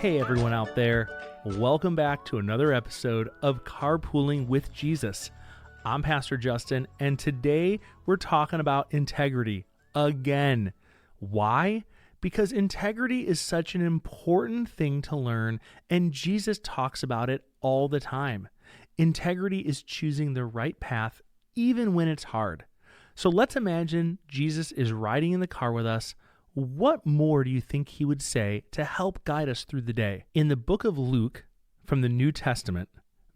Hey everyone out there, welcome back to another episode of Carpooling with Jesus. I'm Pastor Justin, and today we're talking about integrity again. Why? Because integrity is such an important thing to learn, and Jesus talks about it all the time. Integrity is choosing the right path even when it's hard. So let's imagine Jesus is riding in the car with us. What more do you think he would say to help guide us through the day? In the book of Luke, from the New Testament,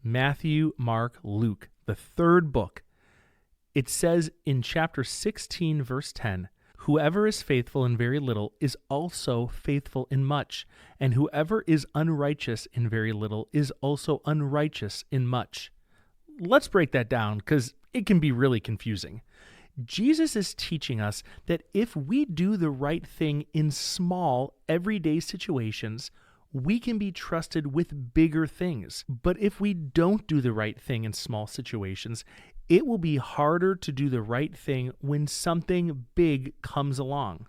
Matthew, Mark, Luke, the third book, it says in chapter 16, verse 10, "Whoever is faithful in very little is also faithful in much, and whoever is unrighteous in very little is also unrighteous in much." Let's break that down because it can be really confusing. Jesus is teaching us that if we do the right thing in small, everyday situations, we can be trusted with bigger things. But if we don't do the right thing in small situations, it will be harder to do the right thing when something big comes along.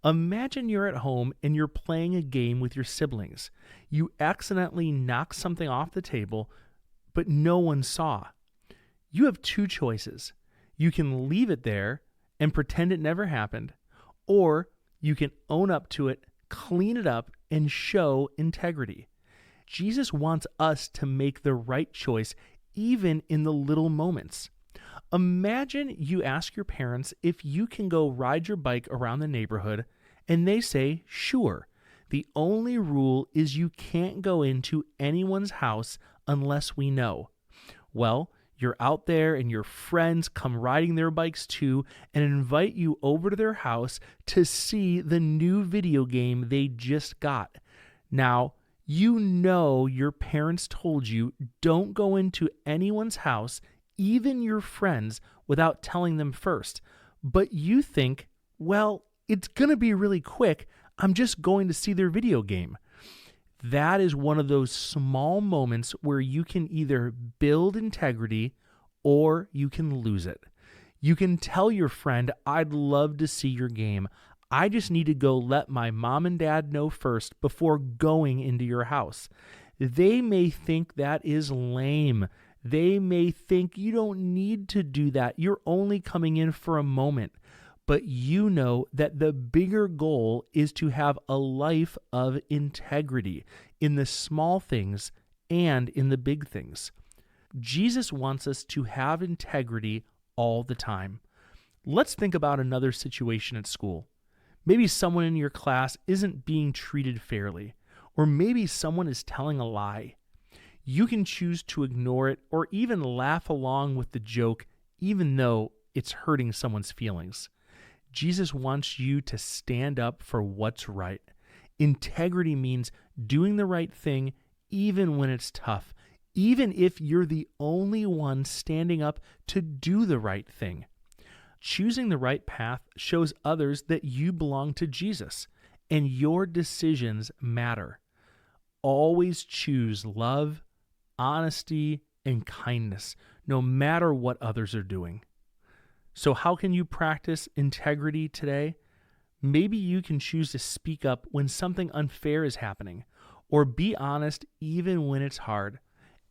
Imagine you're at home and you're playing a game with your siblings. You accidentally knock something off the table, but no one saw. You have two choices. You can leave it there and pretend it never happened, or you can own up to it, clean it up, and show integrity. Jesus wants us to make the right choice even in the little moments. Imagine you ask your parents if you can go ride your bike around the neighborhood, and they say, sure. The only rule is you can't go into anyone's house unless we know. Well, you're out there and your friends come riding their bikes too and invite you over to their house to see the new video game they just got. Now, you know your parents told you don't go into anyone's house, even your friends, without telling them first. But you think, well, it's going to be really quick. I'm just going to see their video game. That is one of those small moments where you can either build integrity or you can lose it. You can tell your friend, I'd love to see your game. I just need to go let my mom and dad know first before going into your house. They may think that is lame. They may think you don't need to do that. You're only coming in for a moment. But you know that the bigger goal is to have a life of integrity in the small things and in the big things. Jesus wants us to have integrity all the time. Let's think about another situation at school. Maybe someone in your class isn't being treated fairly, or maybe someone is telling a lie. You can choose to ignore it or even laugh along with the joke, even though it's hurting someone's feelings. Jesus wants you to stand up for what's right. Integrity means doing the right thing even when it's tough, even if you're the only one standing up to do the right thing. Choosing the right path shows others that you belong to Jesus, and your decisions matter. Always choose love, honesty, and kindness, no matter what others are doing. So how can you practice integrity today? Maybe you can choose to speak up when something unfair is happening, or be honest even when it's hard.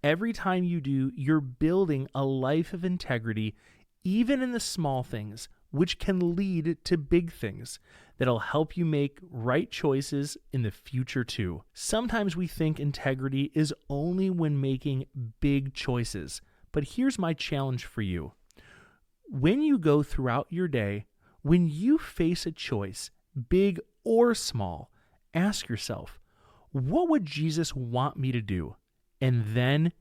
Every time you do, you're building a life of integrity, even in the small things, which can lead to big things that'll help you make right choices in the future too. Sometimes we think integrity is only when making big choices, but here's my challenge for you. When you go throughout your day, when you face a choice, big or small, ask yourself, what would Jesus want me to do? And then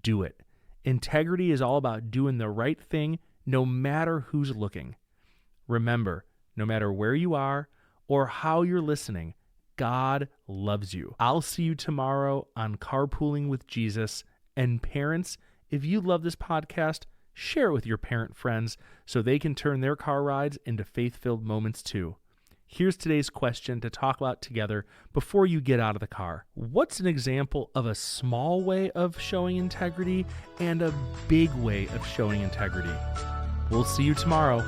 do it. Integrity is all about doing the right thing, no matter who's looking. Remember, no matter where you are or how you're listening, God loves you. I'll see you tomorrow on Carpooling with Jesus. And parents, if you love this podcast, share it with your parent friends so they can turn their car rides into faith-filled moments too. Here's today's question to talk about together before you get out of the car. What's an example of a small way of showing integrity and a big way of showing integrity? We'll see you tomorrow.